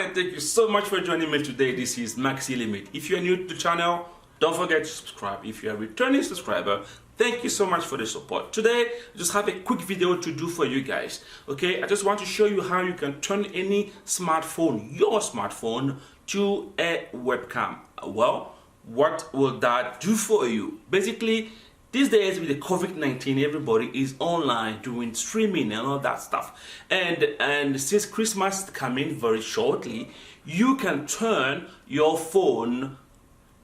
Hi, thank you so much for joining me today. This is Maxi Limit. If you're new to the channel, don't forget to subscribe. If you're a returning subscriber, thank you so much for the support. Today, I just have a quick video to do for you guys. Okay, I just want to show you how you can turn any smartphone, your smartphone, to a webcam. Well, what will that do for you? Basically, these days with the COVID-19, everybody is online doing streaming and all that stuff. And since Christmas is coming very shortly, you can turn your phone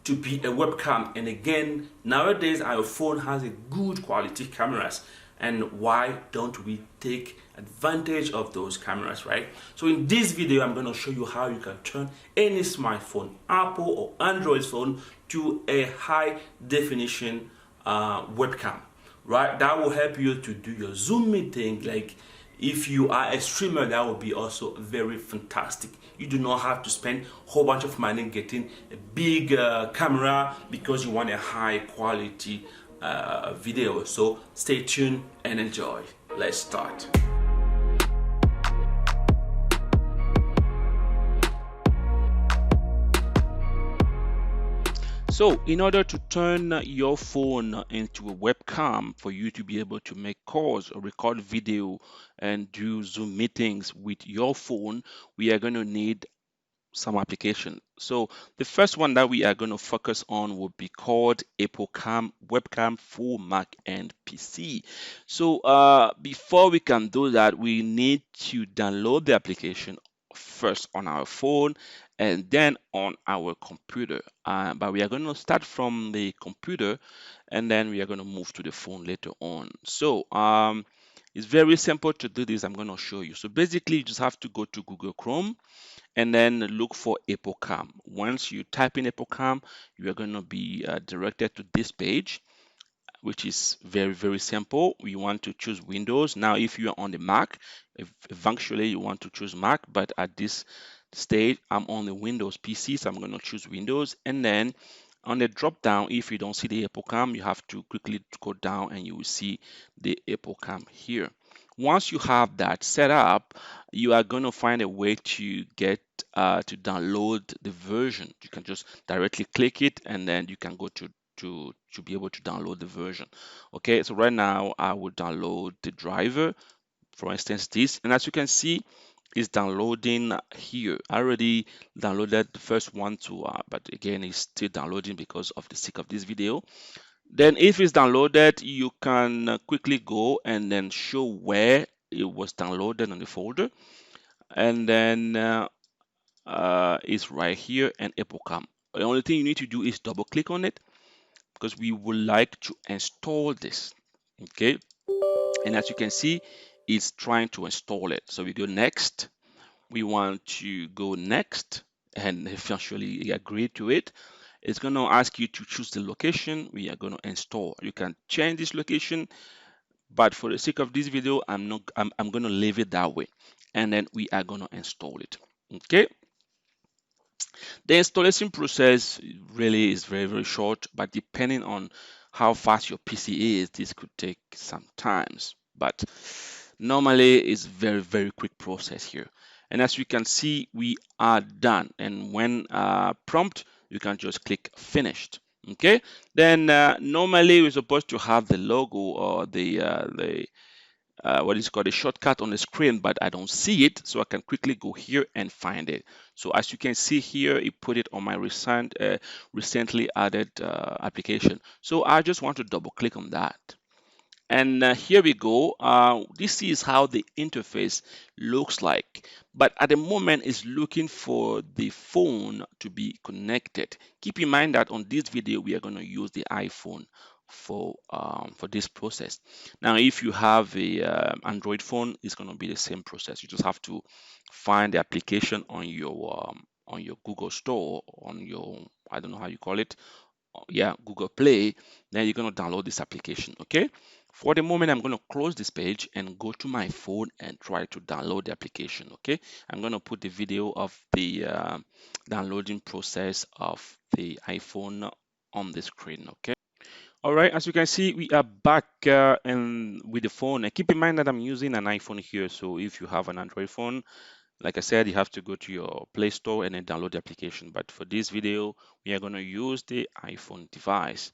to be a webcam. And again, nowadays our phone has a good quality cameras. And why don't we take advantage of those cameras, right? So in this video, I'm going to show you how you can turn any smartphone, Apple or Android phone, to a high definition webcam, right? That will help you to do your Zoom meeting. Like if you are a streamer, that will be also very fantastic. You do not have to spend a whole bunch of money getting a big camera because you want a high quality video. So stay tuned and enjoy. Let's start. So in order to turn your phone into a webcam for you to be able to make calls or record video and do Zoom meetings with your phone, we are going to need some application. So the first one that we are going to focus on will be called AppleCam webcam for Mac and PC. So before we can do that, we need to download the application first on our phone and then on our computer. But we are going to start from the computer and then we are going to move to the phone later on. So it's very simple to do this. I'm going to show you. So basically you just have to go to Google Chrome and then look for AppleCam. Once you type in AppleCam, you are going to be directed to this page, which is very, very simple. You want to choose Windows. Now, if you are on the Mac, eventually you want to choose Mac, but at this stage, I'm on the Windows PC, so I'm going to choose Windows. And then on the drop down, if you don't see the AppleCam, you have to quickly go down and you will see the AppleCam here. Once you have that set up, you are going to find a way to get to download the version. You can just directly click it and then you can go to be able to download the version. Okay, so right now I will download the driver, for instance this, and as you can see, it's downloading here. I already downloaded the first one too, but again it's still downloading because of the sake of this video. Then if it's downloaded, you can quickly go and then show where it was downloaded on the folder, and then it's right here and AppleCam. The only thing you need to do is double click on it because we would like to install this. Okay, and as you can see, it's trying to install it. So we go next. We want to go next and eventually agree to it. It's going to ask you to choose the location we are going to install. You can change this location, but for the sake of this video, I'm going to leave it that way, and then we are going to install it. Okay, the installation process really is very, very short, but depending on how fast your PC is, this could take some times, but normally it's very, very quick process here. And as you can see, we are done. And when prompt, you can just click finished. Okay, then normally we're supposed to have the logo or the what is called a shortcut on the screen, but I don't see it, so I can quickly go here and find it. So as you can see here, it put it on my recently added application. So I just want to double click on that. And here we go. This is how the interface looks like. But at the moment, it's looking for the phone to be connected. Keep in mind that on this video, we are going to use the iPhone for this process. Now, if you have a Android phone, it's going to be the same process. You just have to find the application on your Google Store, on your, I don't know how you call it, yeah, Google Play. Then you're going to download this application. Okay, for the moment I'm going to close this page and go to my phone and try to download the application. Okay, I'm going to put the video of the downloading process of the iPhone on the screen. Okay, all right, as you can see, we are back and with the phone, and keep in mind that I'm using an iPhone here, so if you have an Android phone, Like I said, you have to go to your Play Store and then download the application. But for this video, we are going to use the iPhone device.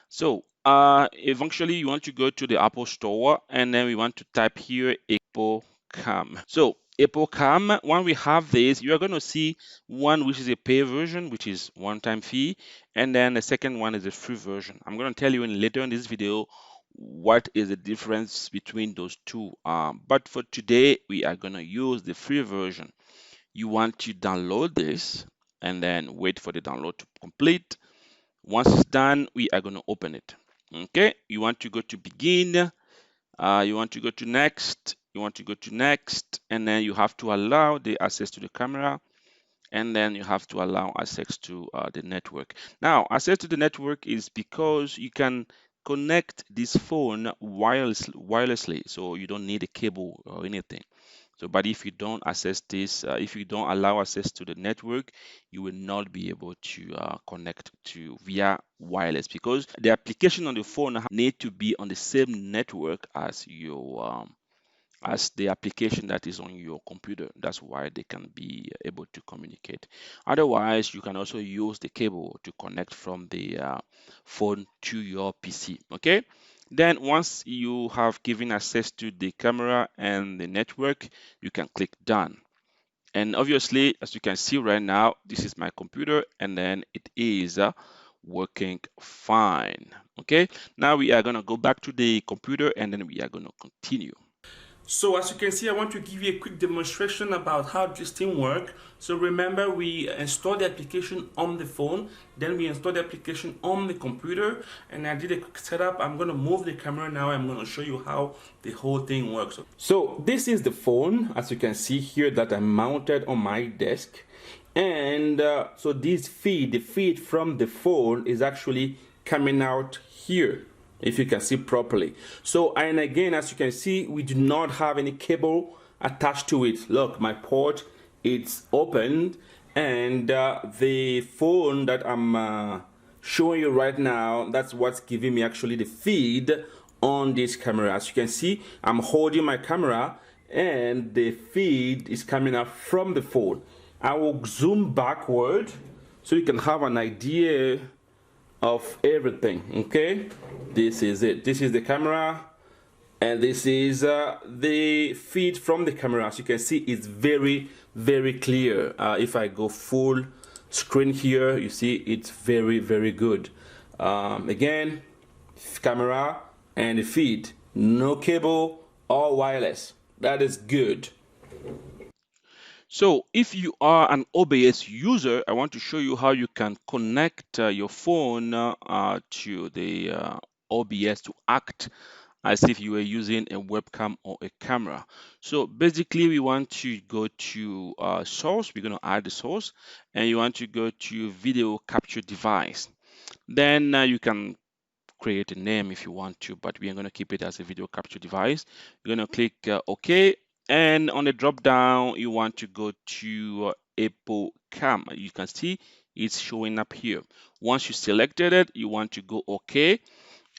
So eventually you want to go to the Apple Store and then we want to type here AppleCam. So AppleCam, when we have this, you are going to see one which is a pay version, which is one-time fee, and then the second one is a free version. I'm going to tell you later in this video what is the difference between those two. But for today, we are going to use the free version. You want to download this and then wait for the download to complete. Once it's done, we are going to open it. Okay, you want to go to begin, you want to go to next, you want to go to next, and then you have to allow the access to the camera, and then you have to allow access to the network. Now, access to the network is because you can connect this phone wirelessly, so you don't need a cable or anything. So, but if you don't access this, if you don't allow access to the network, you will not be able to connect to via wireless, because the application on the phone need to be on the same network as your as the application that is on your computer. That's why they can be able to communicate. Otherwise, you can also use the cable to connect from the phone to your PC. Okay. Then once you have given access to the camera and the network, you can click done. And obviously, as you can see right now, this is my computer and then it is working fine. Okay. Now we are going to go back to the computer and then we are going to continue. So as you can see, I want to give you a quick demonstration about how this thing works. So remember, we installed the application on the phone, then we installed the application on the computer, and I did a quick setup. I'm going to move the camera now. I'm going to show you how the whole thing works. So this is the phone, as you can see here, that I mounted on my desk. And so this feed, the feed from the phone is actually coming out here, if you can see properly. So, and again, as you can see, we do not have any cable attached to it. Look, my port, it's opened, and the phone that I'm showing you right now, that's what's giving me actually the feed on this camera. As you can see, I'm holding my camera and the feed is coming out from the phone. I will zoom backward so you can have an idea of everything. Okay, this is it. This is the camera and this is the feed from the camera. As you can see, it's very clear. If I go full screen here, you see it's very good. Again, camera and the feed, no cable or wireless. That is good. So if you are an OBS user, I want to show you how you can connect your phone to the OBS to act as if you were using a webcam or a camera. So basically, we want to go to source. We're going to add the source, and you want to go to video capture device. Then you can create a name if you want to, but we are going to keep it as a video capture device. You're going to click OK. And on the drop down, you want to go to AppleCam. You can see it's showing up here. Once you selected it, you want to go OK.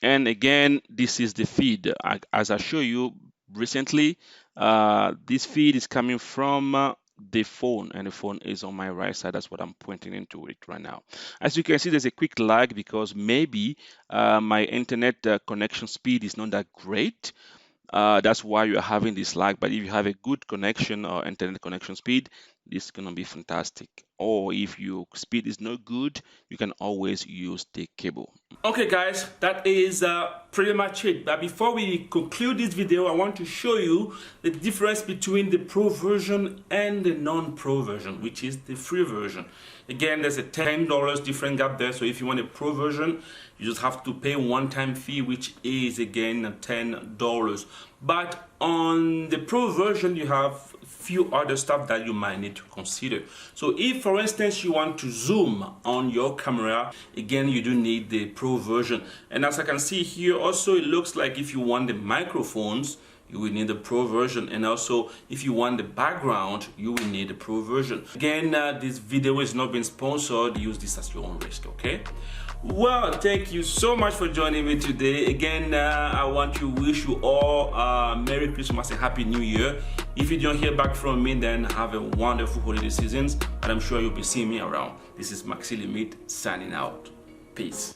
And again, this is the feed. As I show you recently, this feed is coming from the phone, and the phone is on my right side. That's what I'm pointing into it right now. As you can see, there's a quick lag because maybe my internet connection speed is not that great. That's why you're having this lag. But if you have a good connection or internet connection speed, this is going to be fantastic. Or if your speed is not good, you can always use the cable. Okay guys, that is pretty much it. But before we conclude this video, I want to show you the difference between the pro version and the non-pro version, which is the free version. Again, there's a $10 different gap there. So if you want a pro version, you just have to pay one-time fee, which is again $10. But on the pro version, you have few other stuff that you might need to consider. So if, for instance, you want to zoom on your camera, again, you do need the pro version. And as I can see here, also, it looks like if you want the microphones, you will need the Pro version, and also if you want the background, you will need the Pro version. Again, this video is not being sponsored. Use this at your own risk, okay? Well, thank you so much for joining me today. Again, I want to wish you all Merry Christmas and Happy New Year. If you don't hear back from me, then have a wonderful holiday seasons, and I'm sure you'll be seeing me around. This is Maxi Limit signing out. Peace.